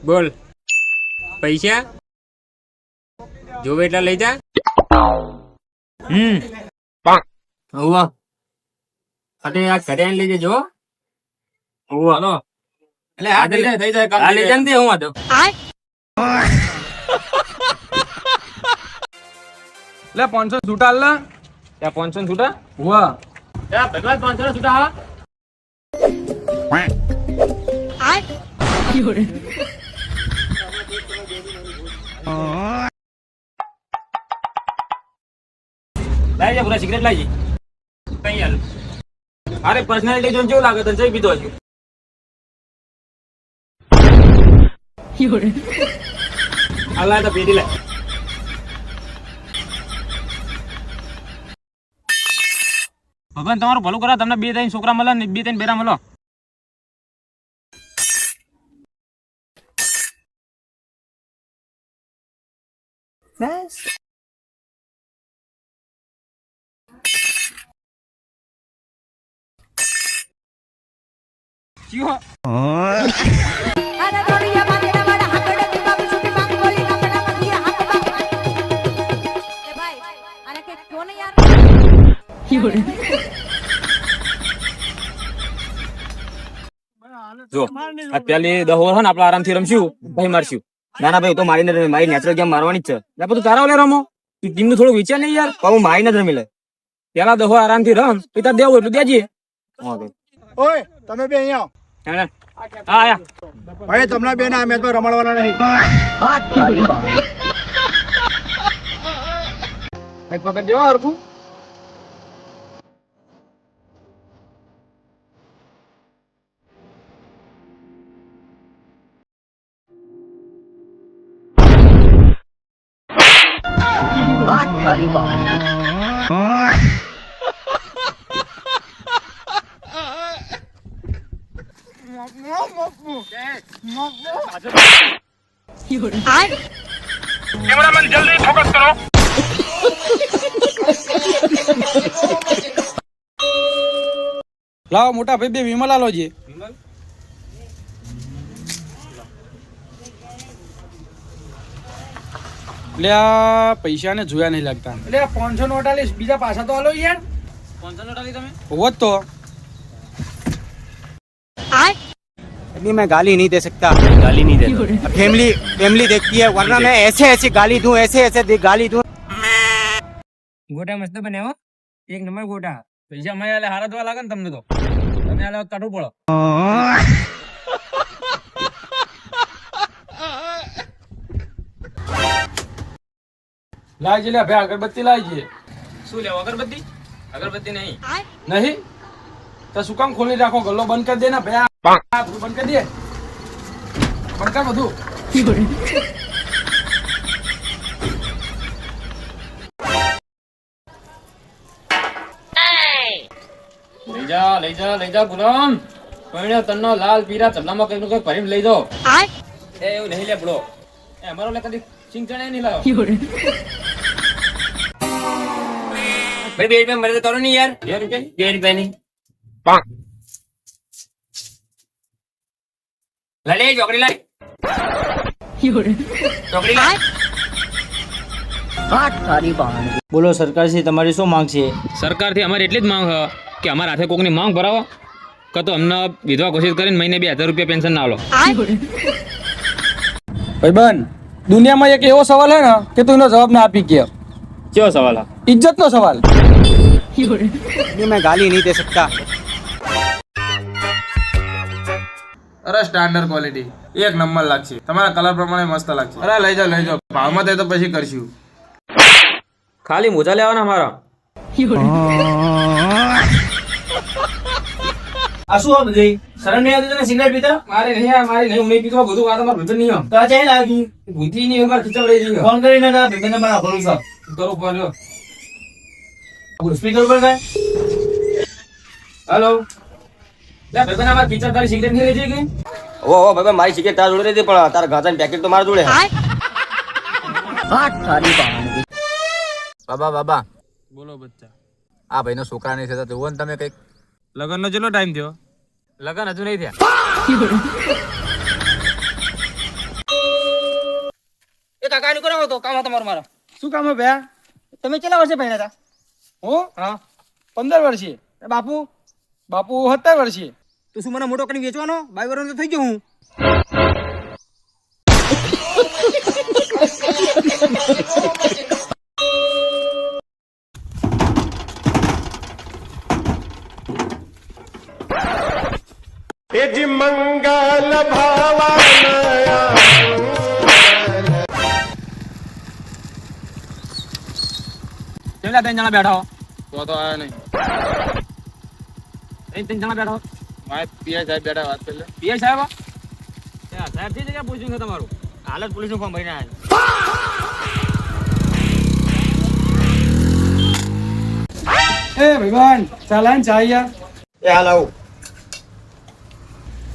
બોલ પૈસા જોવે એટલા લઈ જા. હોવા અરે આ ઘરે આવીને લઈ જજો. હોવા હાલો એટલે આ થઈ જાય કામ લઈ જાય ને હું આ તો લે 500 છૂટા લે. ત્યાં 500 છૂટા. વાહ ભગવાન 500 છૂટા. હા લાઈ જા પૂરા સિગરેટ લાઈ જા કઈ હાલ. અરે પર્સનાલિટી જોઈને કેવું લાગે તને? જઈ પીધો હજુ. આ લાય તો પેટી લાય. ભગવાન તમારું ભલું કરે. તમને 2-3 છોકરા મળે ને 2-3 બેરા મળો. ક્યો જો આ પેલી દહો છે ને આપણે આરામથી રમશું ભાઈ મારશું. ના ના ભાઈ તો મારી નથી મારી નેચરલ ગેમ મારવાની જ છે. એટલે બધું તારા ઓલે રમો. ટીમ નું થોડું વિચાર નહીં યાર. હું મારી નથી રમી લે. પેલા દહો આરામથી રમ પિતા દેવું એટલું દેજે. ઓય તમે બે અહીંયા હા આયા ભાઈ તમને બે ના મેચ માં રમાડવાના નહીં. એક વખત જેવા હરખું कैमरामैन जल्दी फोकस करो. લાવો મોટા ભાઈ 2 વિમલ આલો છે. એટલે આ પૈસા ને જોયા નહીં લાગતા. એટલે આ 500 નોટ આલીશ બીજા પાછા તો આલો યાર. 500 નોટ આલી તમે? હોત તો नहीं मैं गाली नहीं दे सकता. ગાલી નહીં દેતો. फैमिली फैमिली देखती है वरना मैं ऐसे ऐसे गाली दूं ऐसे ऐसे गाली दूं. ગોટા મસ્ત બને હો. એક નંબર ગોટા. પૈસા મેં આલે હારા દવા લાગે ને તમને તો. તમે આલે કાઢવું પડો. લાવજે લે ભાઈ અગરબત્તી લાવજે. શું લેવો? અગરબત્તી? અગરબત્તી નહીં. નહીં તો શું કામ ખોલી રાખો? ગલ્લો બંધ કરી દે ને ભાઈ. બધું બંધ કરી દે. બંધ કર બધું. લઈ જા ગુલામ. કોઈને તન્નો લાલ પીરા ચમડામાં કઈક કઈ ભરીને લઈ જાઓ. એ એવું નહીં લે બડો. એ અમારો લે કદી સિંગ ચણે નહીં લાવો. ભાઈ 2 રૂપિયા મળે તો કરો નહીં યાર. 2 રૂપિયા નહીં. લે ચોકડી લાય. ચોકડી લાય. બોલો સરકારશ્રી તમારી શું માંગ છે? સરકારથી અમારી એટલી જ માંગ છે કે અમારા હાથે કોકની માંગ ભરાવો કે તો અમને વિધવા ઘોષિત કરીને મહિને 2000 રૂપિયા પેન્શન ના આલો. ભાઈબંધ દુનિયામાં એક એવો સવાલ હે ને કે તું એનો જવાબ ના આપી કે. કેવો સવાલ આ? ઇજ્જત નો સવાલ. नहीं मैं गाली नहीं दे सकता. અરે સ્ટાન્ડર્ડ ક્વોલિટી એક નંબર લાગશે. તમારા કલર પ્રમાણે મસ્ત લાગશે. અરે લઈ જાઓ ભાવમાં થાય તો પછી કરશું. ખાલી મોજા લેવાના મારા. આ શું આ બધી શરમ નહીં આવતી તને સિગરેટ પીતા? મારી નહીં હું નહીં પીતો. બધું આ તમારે ભીતર નહીં. તો આ ચાઈ લાગી ભૂતી નહીં અમારે ખીચડ લઈ જઈએ. ફોન કરીને ના બેબેને મારા ભરોસા કરો પડ્યો. સ્પીકર પર કાય હેલો લે ભાઈ અમારે ખીચડ તારી સિગરેટ નહીં લઈ જઈએ કે? ઓ ભાઈ મારી સિગરેટ તારા જોડે રહી પણ તારા ગાંજાનું પેકેટ તો મારા જોડે. બાબા બોલો બચ્ચા. આ ભાઈ નો છોકરા નહીં થતા જુઓ ને તમે કઈક. લગન નો કેટલો ટાઈમ થયો? લગન હજુ નહીં થયા. કરાવો તો કામ તમારું મારા. શું કામ હે ભયા? તમે કેટલા વર્ષે ભણ્યા હતા? હું હા 15 વર્ષીય. બાપુ બાપુ 17 વર્ષીય. તું શું મને મોટો કરીને વેચવાનો? 22 વર્ષનો તો થઈ ગયો હું. કેટલા 3 જણા બેઠા હો? તો આયા નહીં. 3 જણા બેઠા હો? મારે પીઆઈ સાહેબ બેઠા વાત કરી લે. પીઆઈ સાહેબ સાહેબ થી જગ્યા પૂછ્યું છે તમારું. હાલ જ પોલીસનું ફોર્મ ભરીને આવ્યા. એ ભાઈબંધ ચાલ આને ચા યાર. એ હાલ આવું.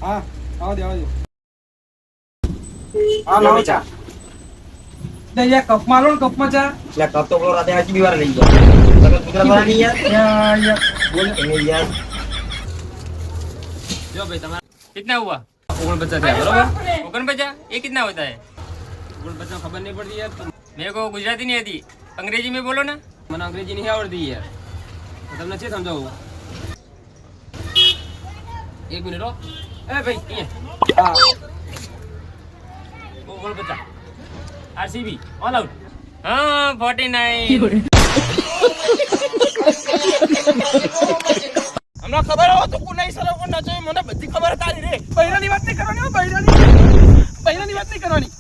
હા આવો દે આવો દે. હા લાવો ચા. દે યાર કપમાં લો ને કપમાં ચા. એટલે કપ તો પેલો રાતે હજી બી વાર લઈ ગયા. તમે ગુજરાતવાળા નહીં યાર. યાર બોલ તમે યાર. जो भाई तुम्हारा कितना हुआ? 49 है बरोबर. 49 ये कितना होता है? 49 खबर नहीं पड़ती यार. मेरे को गुजराती नहीं आती, अंग्रेजी में बोलो ना. મને અંગ્રેજી નહીં આવડતી યાર. તમને શું સમજાવું? એક મિનિટ હો. એ ભાઈ અહીંયા. હા 49 RCB ઓલ આઉટ. હા 49. હમણાં ખબર હો તો કોના સર કોણ ના જોઈએ મને બધી ખબર તારી રે. બૈરાની વાત નહીં કરવાની હો, બૈરાની વાત નહીં કરવાની.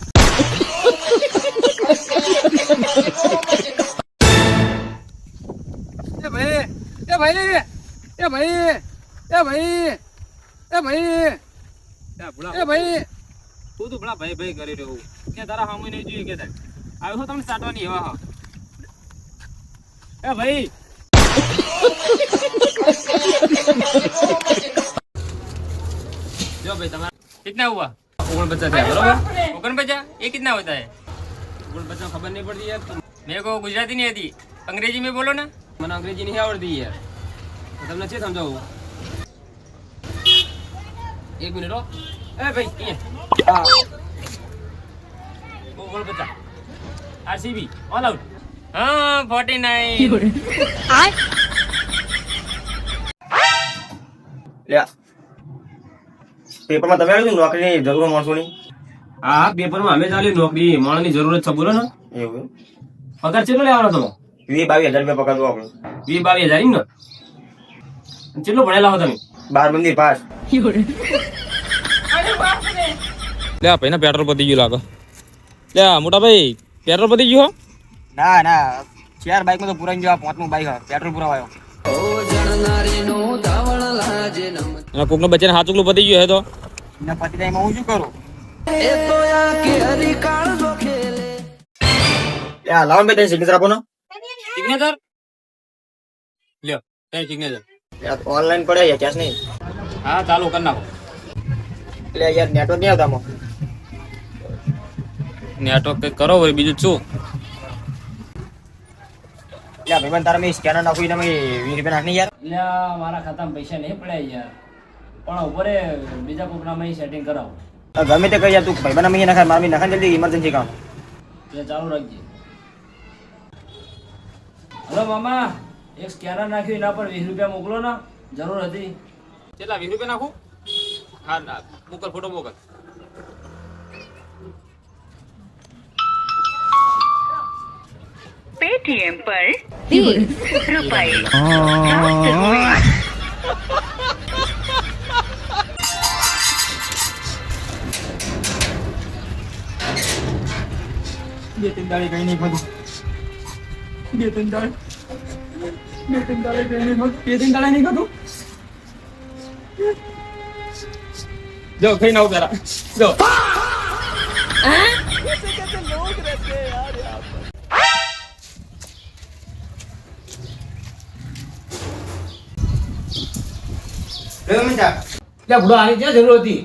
એ ભાઈ એ ભાઈ એ ભાઈ એ ભાઈ એ ભાઈ એ ભાઈ તું તો ભલા ભાઈ ભાઈ કરી રહ્યો કે તારા સામે નહીં જોઈએ કે તાર આવ્યો તમને સાટવાની એવા હા. એ ભાઈ जो भाई तुम्हारा कितना हुआ? 49 है बरोबर. 49 ये कितना होता है? 49 खबर नहीं पड़ती यार. मेरे को गुजराती नहीं आती, अंग्रेजी में बोलो ना. મને અંગ્રેજી નહીં આવડતી યાર. તમને શું સમજાવું? એક મિનિટ હો. એ ભાઈ અહીંયા. હા 49 RCB ઓલ આઉટ. હા 49. લ્યા પેપરમાં તમે આવ્યું નોકરીની જરૂર માણસોની. હા પેપરમાં અમે ચાલી નોકરી માણસની જરૂરત છે બોલો ને. એવું પગાર કેટલો લેવાનો તમે? 20-22 હજાર રૂપિયા પગાર દો આપણે. 20-22 હજાર ને. કેટલું ભણેલા હો તમે? 12 મંદિર પાસ. લે ભાઈ ના પેટ્રોલ પતી ગયું લાગે. લે મોટા ભાઈ પેટ્રોલ પતી ગયું હો? ના ના 4 બાઈકમાં તો પુરાઈ ગયો. આ 5મું બાઈક પેટ્રોલ પુરાવાયો. અને કોકનો બચ્ચાને હાચુકલું પતી ગયું હે તો ને પતિ ટાઈમમાં હું શું કરું? લ્યા લાવો બે તઈ સિગ્નેચર આપો ને. સિગ્નેચર લ્યો તઈ સિગ્નેચર. યાર ઓનલાઈન પડે યાર કેશ નહીં. હા ચાલુ કરી નાખો. એટલે યાર નેટવર્ક નહીં આવતા આમાં. નેટવર્ક કઈ કરો વળી બીજું શું? યાર ભાઈબંધ તારા મેં સ્કેનર નાખું ને મેં 20 રૂપિયા નાખની યાર. એટલે મારા ખાતામાં પૈસા નહીં પડ્યા યાર, પણ ઉપરે બીજા કોકનામાં સેટિંગ કરાવો. ગમે તે કહી યાર તું ભાઈબંધ મેં નાખાય મારા મેં નાખાય જલ્દી ઇમરજન્સી કામ. એટલે ચાલુ રાખજે. હલો મામા, એક સ્કેનર નાખ્યું એના પર 20 રૂપિયા મોકલો ને, જરૂર હતી. કેટલા 20 રૂપિયા નાખું? હા ના મોકલ, ફોટો મોકલ. पेटीएम पर 20 रुपए प्राप्त हुए। બે ત્રણ દાડે કઈ નહીં ખાધું. બે ત્રણ દાડે કઈ નહીં ખાધું. જો ખાઈ નાવ પેલા જો. લે મિંટા ત્યાં ભૂડો આની ક્યાં જરૂર હતી?